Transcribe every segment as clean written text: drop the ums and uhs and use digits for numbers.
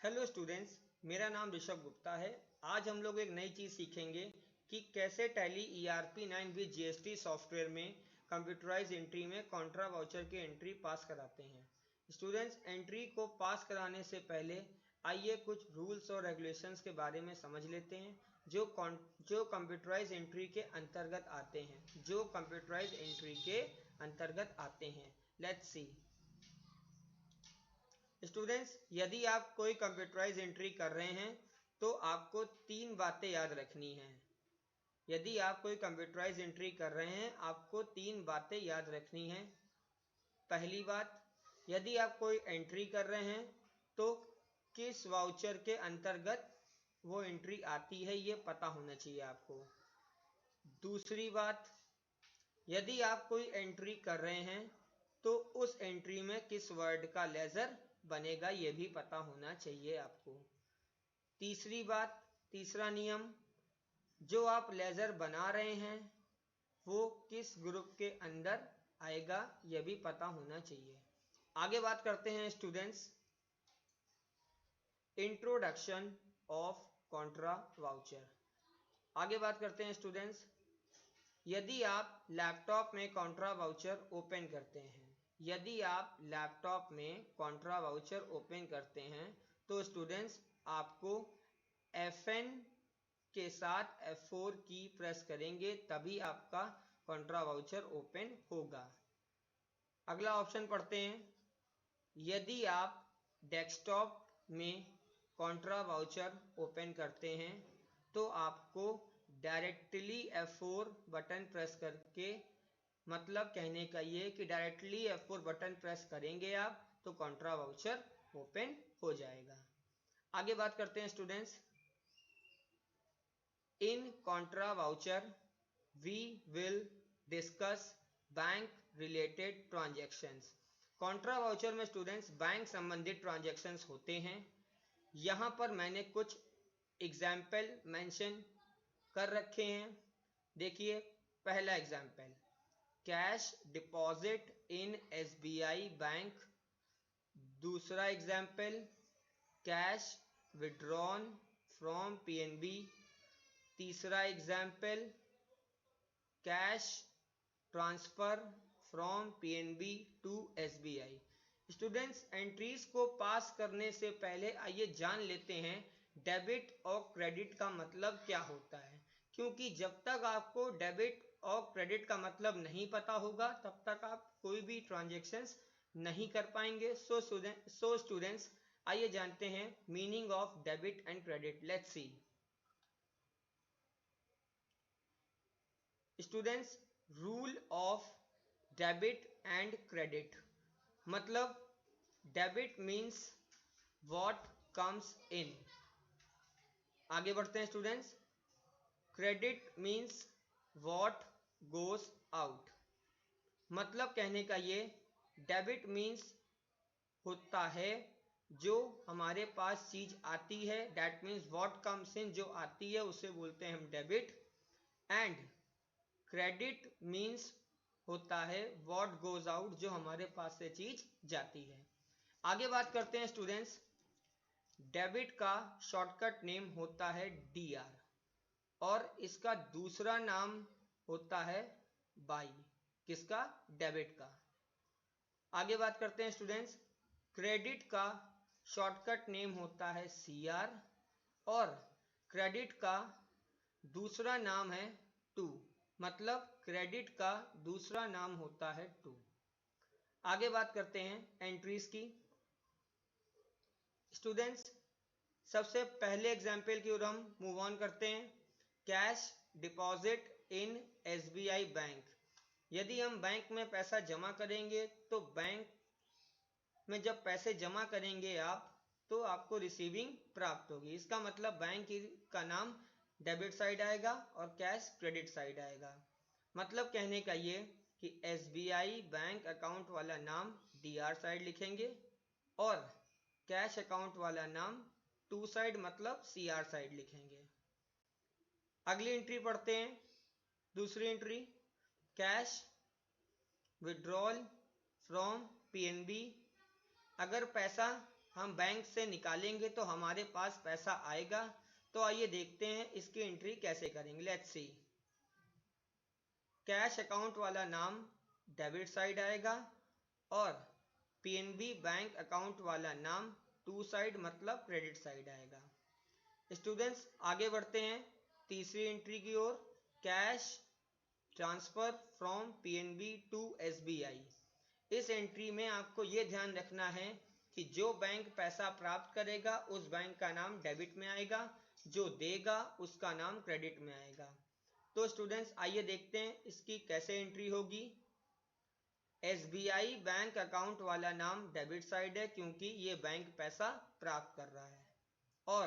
Hello students, मेरा नाम ऋषभ गुप्ता है। आज हम लोग एक नई चीज़ सीखेंगे कि कैसे tally ERP9 with GST software में कंप्यूटराइज एंट्री में कॉन्ट्रा वाउचर की एंट्री पास कराते हैं। स्टूडेंट्स, एंट्री को पास कराने से पहले आइए कुछ रूल्स और रेगुलेशंस के बारे में समझ लेते हैं जो कंप्यूटराइज एंट्री के अंतर्गत आते हैं लेट्स सी। स्टूडेंट्स, यदि आप कोई कंप्यूटराइज एंट्री कर रहे हैं तो आपको तीन बातें याद रखनी हैं। पहली बात, यदि आप कोई एंट्री कर रहे हैं तो किस वाउचर के अंतर्गत वो एंट्री आती है ये पता होना चाहिए आपको। दूसरी बात, यदि आप कोई एंट्री कर रहे हैं तो उस एंट्री में किस वर्ड का लेजर बनेगा ये भी पता होना चाहिए आपको। तीसरा नियम, जो आप लेजर बना रहे हैं वो किस ग्रुप के अंदर आएगा यह भी पता होना चाहिए। आगे बात करते हैं students, introduction of Contra voucher. यदि आप लैपटॉप में कॉन्ट्रा वाउचर ओपन करते हैं तो स्टूडेंट्स आपको FN के साथ F4 की प्रेस करेंगे तभी आपका कॉन्ट्रा वाउचर ओपन होगा। अगला ऑप्शन पढ़ते हैं, यदि आप डेस्कटॉप में कॉन्ट्रा वाउचर ओपन करते हैं तो आपको डायरेक्टली F4 बटन प्रेस करके, मतलब कहने का ये कि डायरेक्टली F4 बटन प्रेस करेंगे आप तो कॉन्ट्रा वाउचर ओपन हो जाएगा। आगे बात करते हैं students, in contra voucher we will discuss bank related transactions. Contra voucher में स्टूडेंट्स बैंक संबंधित ट्रांजैक्शंस होते हैं। यहाँ पर मैंने कुछ एग्जाम्पल मेंशन कर रखे हैं। देखिए, पहला example, cash deposit in SBI bank. दूसरा example, cash withdrawn from PNB। तीसरा example, cash transfer from PNB to SBI। Students, entries को पास करने से पहले आइए जान लेते हैं डेबिट और क्रेडिट का मतलब क्या होता है, क्योंकि जब तक आपको डेबिट और क्रेडिट का मतलब नहीं पता होगा तब तक आप कोई भी ट्रांजैक्शंस नहीं कर पाएंगे। सो स्टूडेंट्स, आइए जानते हैं meaning of debit and credit. Let's see. Students, rule of debit and credit, मतलब debit means what comes in. आगे बढ़ते हैं students, credit means what goes out. मतलब कहने का ये, डेबिट मीन्स होता है जो हमारे पास चीज आती है, दैट मीन्स व्हाट कम्स इन, जो आती है उसे बोलते हैं हम डेबिट। एंड क्रेडिट मीन्स होता है व्हाट गोज आउट, जो हमारे पास से चीज जाती है। आगे बात करते हैं स्टूडेंट्स, डेबिट का शॉर्टकट नेम होता है DR और इसका दूसरा नाम होता है बाई। किसका? डेबिट का। आगे बात करते हैं स्टूडेंट्स, क्रेडिट का शॉर्टकट नेम होता है CR और क्रेडिट का दूसरा नाम है टू, मतलब क्रेडिट का दूसरा नाम होता है टू। आगे बात करते हैं एंट्रीज की। स्टूडेंट्स, सबसे पहले एग्जाम्पल की ओर हम मूव ऑन करते हैं, cash deposit in SBI bank. यदि हम बैंक में पैसा जमा करेंगे तो बैंक में जब पैसे जमा करेंगे आप तो आपको रिसीविंग प्राप्त होगी। इसका मतलब बैंक का नाम डेबिट साइड आएगा और कैश क्रेडिट साइड आएगा। मतलब कहने का ये कि SBI बैंक अकाउंट वाला नाम DR साइड लिखेंगे और कैश अकाउंट वाला नाम टू साइड मतलब CR साइड लिखेंगे। अगली एंट्री पढ़ते हैं, दूसरी entry, cash withdrawal from PNB। अगर पैसा हम बैंक से निकालेंगे तो हमारे पास पैसा आएगा। तो आइए देखते हैं इसकी एंट्री कैसे करेंगे। Let's see. कैश अकाउंट वाला नाम डेबिट साइड आएगा और पीएनबी बैंक अकाउंट वाला नाम टू साइड मतलब क्रेडिट साइड आएगा। स्टूडेंट्स आगे बढ़ते हैं तीसरी एंट्री की ओर। Cash transfer from PNB to SBI. इस एंट्री में आपको ये ध्यान रखना है कि जो बैंक पैसा प्राप्त करेगा उस बैंक का नाम डेबिट में आएगा, जो देगा उसका नाम क्रेडिट में आएगा। तो स्टूडेंट्स आइए देखते हैं इसकी कैसे एंट्री होगी। एसबीआई बैंक अकाउंट वाला नाम डेबिट साइड है क्योंकि ये बैंक पैसा प्राप्त कर रहा है, और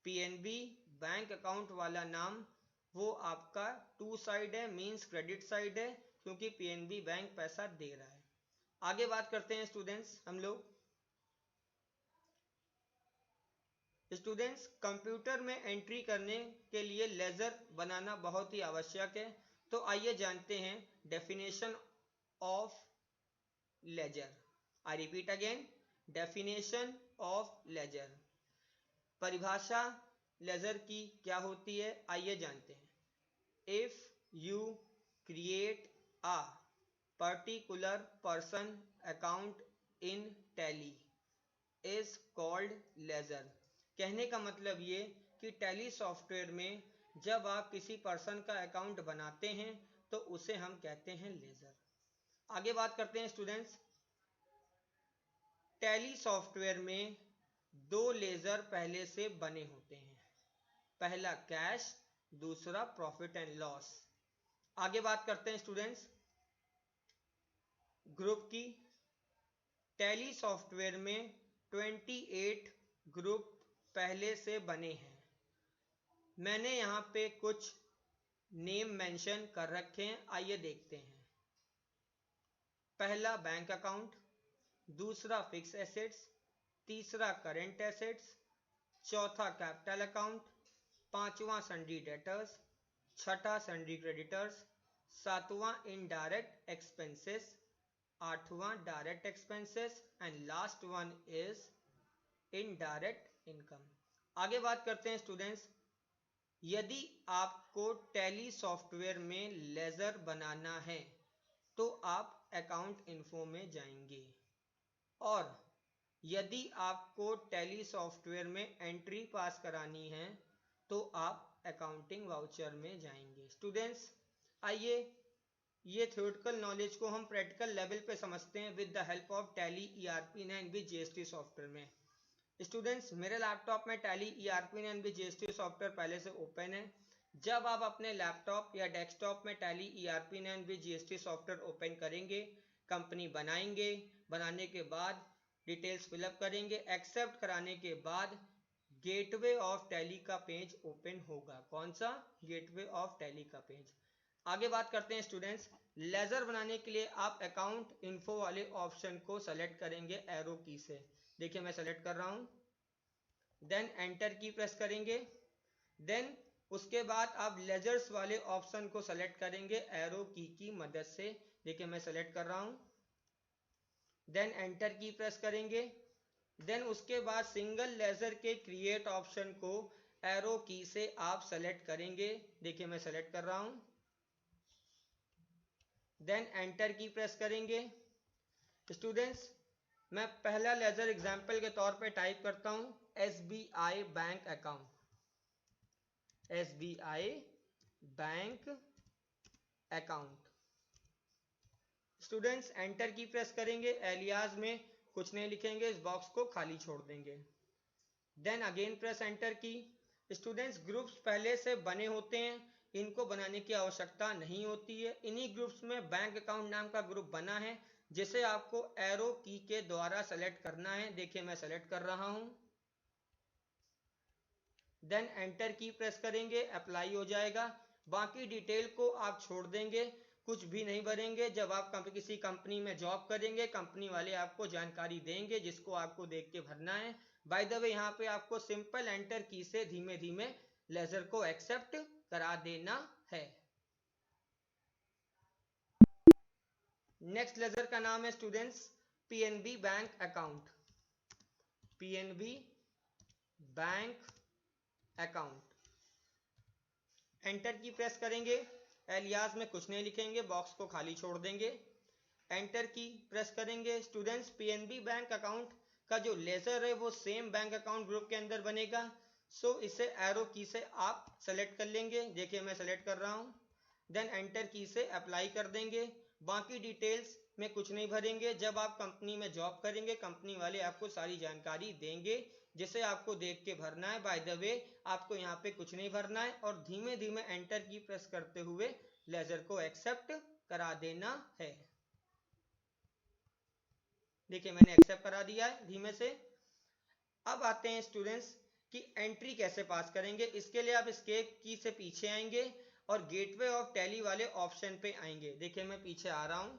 पीएनबी बैंक अकाउंट वाला नाम वो आपका टू साइड है, मींस क्रेडिट साइड है क्योंकि पीएनबी बैंक पैसा दे रहा है। आगे बात करते हैं स्टूडेंट्स हम लोग। स्टूडेंट्स कंप्यूटर में एंट्री करने के लिए लेजर बनाना बहुत ही आवश्यक है। तो आइए जानते हैं definition of ledger. I repeat again, definition of ledger. परिभाषा लेजर की क्या होती है आइए जानते हैं। If you create a particular person account in Tally is called ledger. कहने का मतलब ये कि टैली सॉफ्टवेयर में जब आप किसी पर्सन का अकाउंट बनाते हैं तो उसे हम कहते हैं लेजर। आगे बात करते हैं स्टूडेंट्स। टैली सॉफ्टवेयर में दो लेजर पहले से बने होते हैं, पहला कैश, दूसरा प्रॉफिट एंड लॉस। आगे बात करते हैं स्टूडेंट्स ग्रुप की। टैली सॉफ्टवेयर में 28 ग्रुप पहले से बने हैं। मैंने यहाँ पे कुछ नेम मेंशन कर रखे हैं, आइए देखते हैं। पहला बैंक अकाउंट, दूसरा फिक्स एसेट्स, तीसरा करंट एसेट्स, चौथा कैपिटल अकाउंट, पांचवा सन्ड्री डेटर्स, छठा सन्ड्री क्रेडिटर्स, सातवां इनडायरेक्ट एक्सपेंसेस, आठवां direct expenses and last one is indirect income. आगे बात करते हैं स्टूडेंट्स। यदि आपको टैली सॉफ्टवेयर में लेजर बनाना है तो आप अकाउंट इन्फो में जाएंगे, और यदि आपको टैली सॉफ्टवेयर में एंट्री पास करानी है तो आप अकाउंटिंग वाउचर में जाएंगे। स्टूडेंट्स आइए ये थ्योरेटिकल नॉलेज को हम प्रैक्टिकल लेवल पे समझते हैं with the help of tally ERP 9 with GST software में। स्टूडेंट्स मेरे लैपटॉप में tally ERP 9 with GST software पहले से ओपन है। जब आप अपने लैपटॉप या डेस्कटॉप में tally ERP 9 with GST software open करेंगे, कंपनी बनाएंगे, बनाने के बाद डिटेल्स फिलअप करेंगे, एक्सेप्ट कराने के बाद गेटवे ऑफ टैली का पेज ओपन होगा। कौन सा? गेटवे ऑफ टैली का पेज। आगे बात करते हैं स्टूडेंट्स। लेजर बनाने के लिए आप अकाउंट इन्फो वाले ऑप्शन को सेलेक्ट करेंगे एरो की से। देखिए मैं सेलेक्ट कर रहा हूं, देन एंटर की प्रेस करेंगे, देन उसके बाद आप लेजर्स वाले ऑप्शन को सेलेक्ट करेंगे एरो की मदद से। देखिए मैं सेलेक्ट कर रहा हूं, देन एंटर की प्रेस करेंगे, देन उसके बाद सिंगल लेजर के क्रिएट ऑप्शन को एरो की से आप सेलेक्ट करेंगे। देखिए मैं सेलेक्ट कर रहा हूं, देन एंटर की प्रेस करेंगे। स्टूडेंट्स मैं पहला लेजर एग्जांपल के तौर पे टाइप करता हूं SBI bank account, SBI bank account. Students enter key press करेंगे, एलियास में कुछ नहीं लिखेंगे, इस बॉक्स को खाली छोड़ देंगे, then again press enter key. Students groups पहले से बने होते हैं, इनको बनाने की आवश्यकता नहीं होती है। इन्हीं ग्रुप्स में बैंक अकाउंट नाम का ग्रुप बना है जिसे आपको एरो की के द्वारा सेलेक्ट करना है। देखिए मैं सेलेक्ट कर रहा हूं, देन एंटर की प्रेस करेंगे, अप्लाई हो जाएगा। बाकी डिटेल को आप छोड़ देंगे, कुछ भी नहीं भरेंगे। जब आप किसी कंपनी में जॉब करेंगे कंपनी वाले आपको जानकारी देंगे जिसको आपको देख के भरना है। बाय द वे यहाँ पे आपको सिंपल एंटर की से धीमे धीमे लेजर को एक्सेप्ट करा देना है। नेक्स्ट लेजर का नाम है students PNB bank account. PNB bank account. Enter key press करेंगे, एलियास में कुछ नहीं लिखेंगे, बॉक्स को खाली छोड़ देंगे। एंटर की प्रेस करेंगे। स्टूडेंट्स, पीएनबी बैंक अकाउंट का जो लेजर है वो सेम बैंक अकाउंट ग्रुप के अंदर बनेगा। सो इसे एरो की से आप सेलेक्ट कर लेंगे। देखिए मैं सेलेक्ट कर रहा हूँ। देन एंटर की से अप्लाई कर देंगे। बाकी डिटेल्स में कुछ नहीं भरेंगे। जब आप कंपनी में जॉब करेंगे, कंपनी वाले आपको सारी जानकारी देंगे जिसे आपको देख के भरना है। बाय द वे, आपको यहाँ पे कुछ नहीं भरना है और धीमे धीमे एंटर की प्रेस करते हुए लेजर को एक्सेप्ट करा देना है। देखिए मैंने एक्सेप्ट करा दिया है धीमे से। अब आते हैं स्टूडेंट्स कि एंट्री कैसे पास करेंगे। इसके लिए आप एस्केप की से पीछे आएंगे और गेटवे ऑफ टैली वाले ऑप्शन पे आएंगे। देखिए मैं पीछे आ रहा हूं।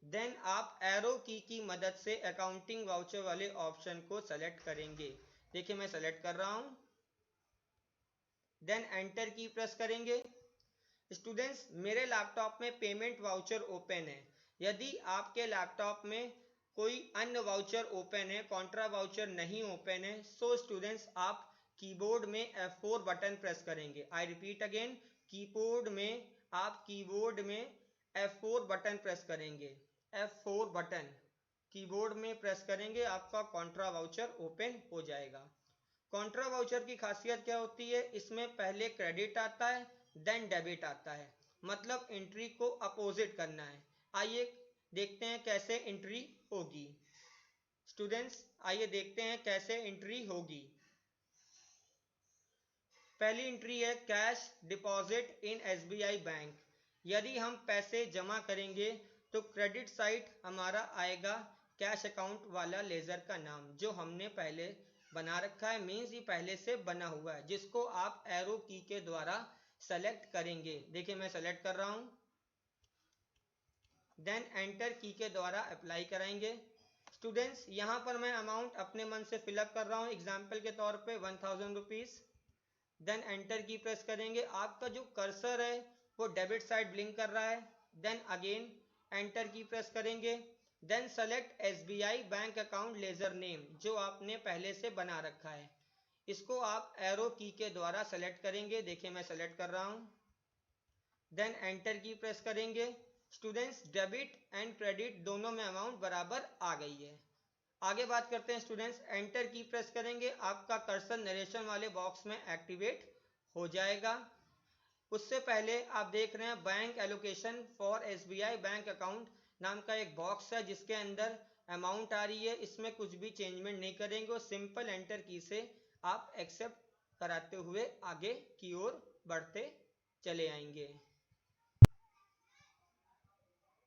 देन आप एरो की मदद से अकाउंटिंग वाउचर वाले ऑप्शन को सेलेक्ट करेंगे। देखिए मैं सेलेक्ट कर रहा हूं। देन एंटर की प्रेस करेंगे। स्टूडेंट्स, मेरे लैपटॉप में पेमेंट वाउचर ओपन है। यदि आपके लैपटॉप में कोई अन्य वाउचर ओपन है, कॉन्ट्रा वाउचर नहीं ओपन है, सो स्टूडेंट्स आप कीबोर्ड में F4 बटन प्रेस करेंगे। आई रिपीट अगेन, कीबोर्ड में F4 बटन प्रेस करेंगे। F4 बटन कीबोर्ड में प्रेस करेंगे, आपका कॉन्ट्रा वाउचर ओपन हो जाएगा। कॉन्ट्रा वाउचर की खासियत क्या होती है? इसमें पहले क्रेडिट आता है, देन डेबिट आता है। मतलब एंट्री को अपोजिट करना है। आइए देखते हैं कैसे एंट्री होगी। स्टूडेंट्स, आइए देखते हैं कैसे एंट्री होगी। पहली एंट्री है कैश डिपॉजिट इन एसबीआई बैंक। यदि हम पैसे जमा करेंगे तो क्रेडिट साइड हमारा आएगा कैश अकाउंट वाला लेजर का नाम जो हमने पहले बना रखा है। मीन्स ये पहले से बना हुआ है, जिसको आप एरो की के द्वारा सेलेक्ट करेंगे। देखिए मैं सेलेक्ट कर रहा हूं। देन एंटर की के द्वारा अप्लाई कराएंगे। स्टूडेंट्स, यहां पर मैं अमाउंट अपने मन से फिलअप कर रहा हूं। एग्जाम्पल के तौर पे 1000 rupees. Then enter key press करेंगे। आपका जो कर्सर है वो डेबिट साइड ब्लिंक कर रहा है। Then again enter key press करेंगे। Then select SBI bank account ledger name जो आपने पहले से बना रखा है। इसको आप एरो की के द्वारा सेलेक्ट करेंगे। देखिए मैं सेलेक्ट कर रहा हूं। देन एंटर की प्रेस करेंगे। स्टूडेंट्स, डेबिट एंड क्रेडिट दोनों में अमाउंट बराबर आ गई है। आगे बात करते हैं स्टूडेंट्स। एंटर की प्रेस करेंगे, आपका कर्सर नरेशन वाले बॉक्स में एक्टिवेट हो जाएगा। उससे पहले आप देख रहे हैं bank allocation for SBI bank account नाम का एक बॉक्स है जिसके अंदर अमाउंट आ रही है। इसमें कुछ भी चेंजमेंट नहीं करेंगे और सिंपल एंटर की से आप एक्सेप्ट कराते हुए आगे की ओर बढ़ते चले आएंगे।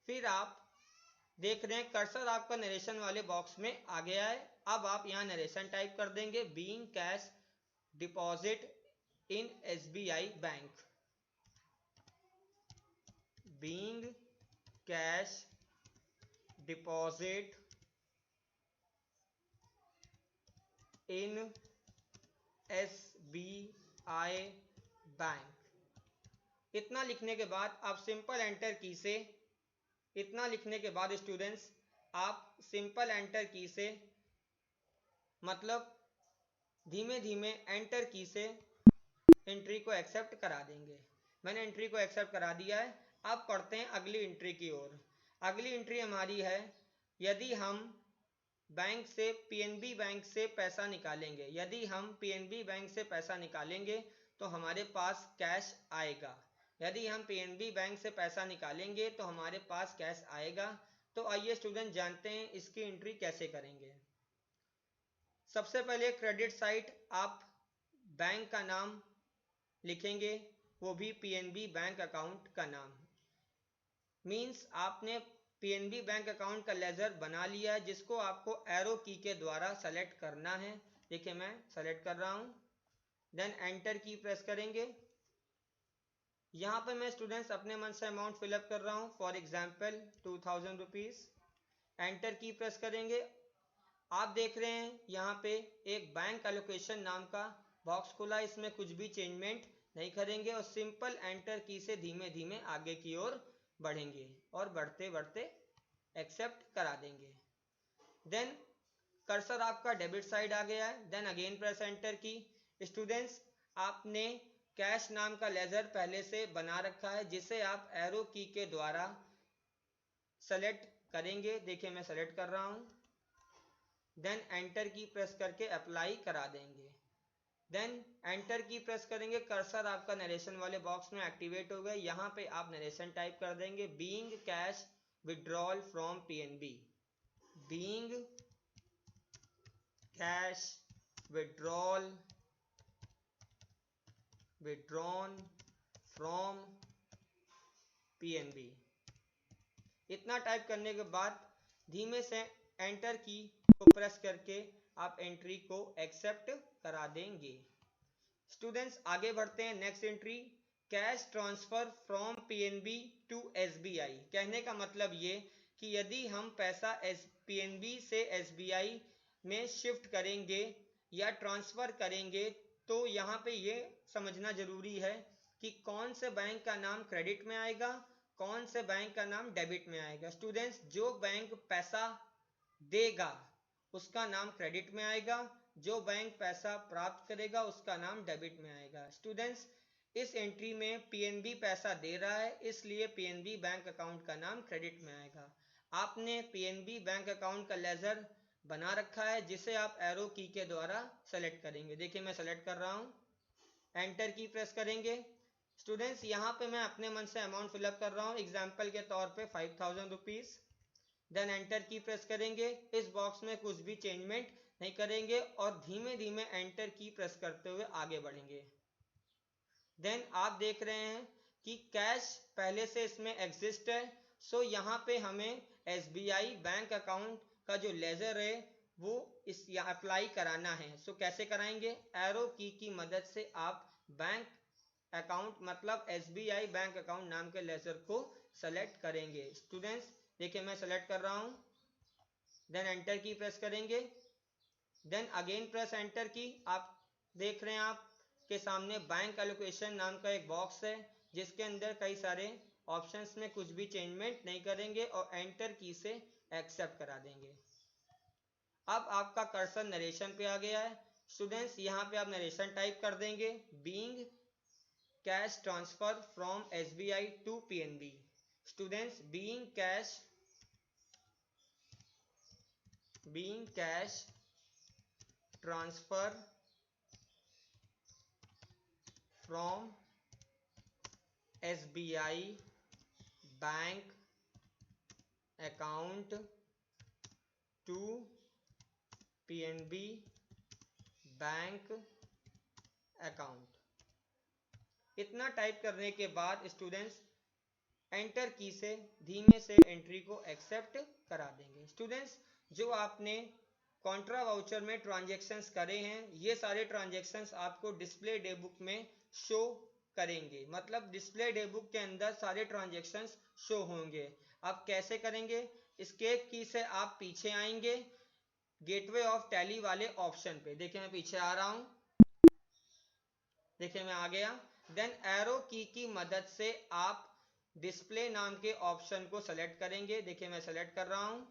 फिर आप देख रहे हैं कर्सर आपका नरेशन वाले बॉक्स में आ गया है। अब आप यहाँ नरेशन टाइप कर देंगे, बीइंग कैश डिपॉजिट इन SBI bank. Being cash deposit इन एसबीआई बैंक। इतना लिखने के बाद आप सिंपल एंटर की से इतना लिखने के बाद स्टूडेंट्स आप सिंपल एंटर की से मतलब धीमे धीमे एंटर की से एंट्री को एक्सेप्ट करा देंगे। मैंने एंट्री को एक्सेप्ट करा दिया है। अब पढ़ते हैं अगली एंट्री की ओर। अगली एंट्री हमारी है, यदि हम बैंक से पीएनबी बैंक से पैसा निकालेंगे। यदि हम पीएनबी बैंक से पैसा निकालेंगे तो हमारे पास कैश आएगा। यदि हम पीएनबी बैंक से पैसा निकालेंगे तो हमारे पास कैश आएगा। तो आइए स्टूडेंट जानते हैं इसकी एंट्री कैसे करेंगे। सबसे पहले क्रेडिट साइड आप बैंक का नाम लिखेंगे, वो भी पीएनबी बैंक अकाउंट का नाम। मीन्स आपने पीएनबी बैंक अकाउंट का लेजर बना लिया है जिसको आपको एरो की के द्वारा सेलेक्ट करना है। देखिए मैं सेलेक्ट कर रहा हूं। देन एंटर की प्रेस करेंगे। यहाँ पर मैं स्टूडेंट्स अपने मन से अमाउंट फिलअप कर रहा हूँ। For example 2000 rupees. Enter key press करेंगे। आप देख रहे हैं यहाँ पे एक बैंक एलोकेशन नाम का बॉक्स खुला। इसमें कुछ भी चेंजमेंट नहीं करेंगे और सिंपल एंटर की से धीमे धीमे आगे की ओर बढ़ेंगे और बढ़ते बढ़ते एक्सेप्ट करा देंगे। देन कर्सर आपका डेबिट साइड आ गया है। Then again press enter key. Students, आपने कैश नाम का लेजर पहले से बना रखा है जिसे आप एरो की के द्वारा सेलेक्ट करेंगे। देखिए मैं सेलेक्ट कर रहा हूं। देन एंटर की प्रेस करके अप्लाई करा देंगे। देन एंटर की प्रेस करेंगे, कर्सर आपका नरेशन वाले बॉक्स में एक्टिवेट हो गया। यहाँ पे आप नरेशन टाइप कर देंगे, being cash withdrawal from PNB, being cash withdrawal withdrawn from PNB. इतना टाइप करने के बाद धीमे से एंटर की को प्रेस करके आप एंट्री को एक्सेप्ट करा देंगे। स्टूडेंट्स, आगे बढ़ते हैं। Next entry, cash transfer from PNB to SBI. कहने का मतलब ये कि यदि हम पैसा पीएनबी से एसबीआई में शिफ्ट करेंगे या ट्रांसफर करेंगे तो यहाँ पे ये समझना जरूरी है कि कौन से बैंक का नाम क्रेडिट में आएगा, कौन से बैंक का नाम डेबिट में आएगा। स्टूडेंट्स, जो बैंक पैसा देगा उसका नाम क्रेडिट में आएगा, जो बैंक पैसा प्राप्त करेगा उसका नाम डेबिट में आएगा। स्टूडेंट्स, इस एंट्री में पीएनबी पैसा दे रहा है इसलिए पीएनबी बैंक अकाउंट का नाम क्रेडिट में आएगा। आपने पीएनबी बैंक अकाउंट का लेजर बना रखा है जिसे आप एरो की के द्वारा सेलेक्ट करेंगे। देखिए मैं सेलेक्ट कर रहा हूं, एंटर की प्रेस करेंगे। स्टूडेंट्स, यहाँ पे मैं अपने मन से अमाउंट फिलअप कर रहा हूँ, एग्जाम्पल के तौर पे 5000 rupees. Then enter key press करेंगे। इस बॉक्स में कुछ भी चेंजमेंट नहीं करेंगे और धीमे धीमे एंटर की प्रेस करते हुए आगे बढ़ेंगे। देन आप देख रहे हैं कि कैश पहले से इसमें एग्जिस्ट है, सो यहाँ पे हमें एसबीआई बैंक अकाउंट का जो लेजर है वो इस अप्लाई कराना है। सो कैसे कराएंगे, एरो की मदद से आप बैंक अकाउंट मतलब एसबीआई बैंक अकाउंट नाम के लेजर को सेलेक्ट करेंगे। स्टूडेंट्स, देखिए मैं सेलेक्ट कर रहा हूं। देन एंटर की प्रेस करेंगे। देन अगेन प्रेस एंटर की। आप देख रहे हैं आपके सामने बैंक एलोकेशन नाम का एक बॉक्स है जिसके अंदर कई सारे ऑप्शंस में कुछ भी चेंजमेंट नहीं करेंगे और एंटर की से एक्सेप्ट करा देंगे। अब आपका कर्सर नरेशन पे आ गया है। स्टूडेंट्स, यहाँ पे आप नरेशन टाइप कर देंगे, being cash transfer from SBI to PNB. Students, being cash transfer from SBI bank account to PNB bank account. इतना टाइप करने के बाद स्टूडेंट्स एंटर की से धीमे से एंट्री को एक्सेप्ट करा देंगे। स्टूडेंट्स, जो आपने कॉन्ट्रा वाउचर में ट्रांजैक्शंस करे हैं ये सारे ट्रांजैक्शंस आपको डिस्प्ले डे बुक में शो करेंगे, मतलब डिस्प्ले डे बुक के अंदर सारे ट्रांजैक्शंस शो होंगे। अब कैसे करेंगे, एस्केप की से आप पीछे आएंगे गेटवे ऑफ टैली वाले ऑप्शन पे। देखिए मैं पीछे आ रहा हूं, देखिए मैं आ गया। देन एरो की मदद से आप डिस्प्ले नाम के ऑप्शन को सेलेक्ट करेंगे। देखिए मैं सेलेक्ट कर रहा हूं।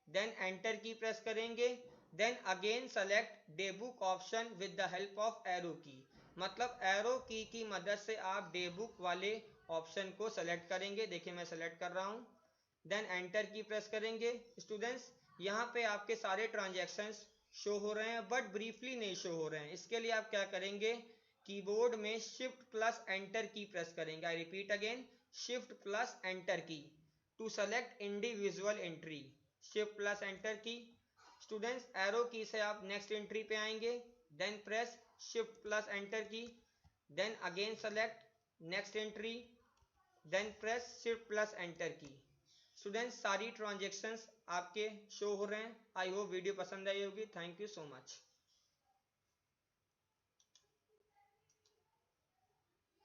देन एंटर की प्रेस करेंगे। Then again select day book option with the help of arrow key, मतलब एरो की मदद से आप डे बुक वाले ऑप्शन को सेलेक्ट करेंगे। देखिए मैं सेलेक्ट कर रहा हूं। देन एंटर की प्रेस करेंगे। स्टूडेंट्स, यहाँ पे आपके सारे ट्रांजैक्शंस शो हो रहे हैं बट ब्रीफली नहीं शो हो रहे हैं। इसके लिए आप क्या करेंगे, कीबोर्ड में shift plus enter key press करेंगे। I repeat again, shift plus enter key to select individual entry, shift plus enter key. Students, arrow key से आप नेक्स्ट एंट्री पे आएंगे। Then press shift plus enter key. Then again select next entry. Then press shift plus enter key. Students, सारी transactions आपके show हो रहे हैं। I hope video पसंद आई होगी। Thank you so much.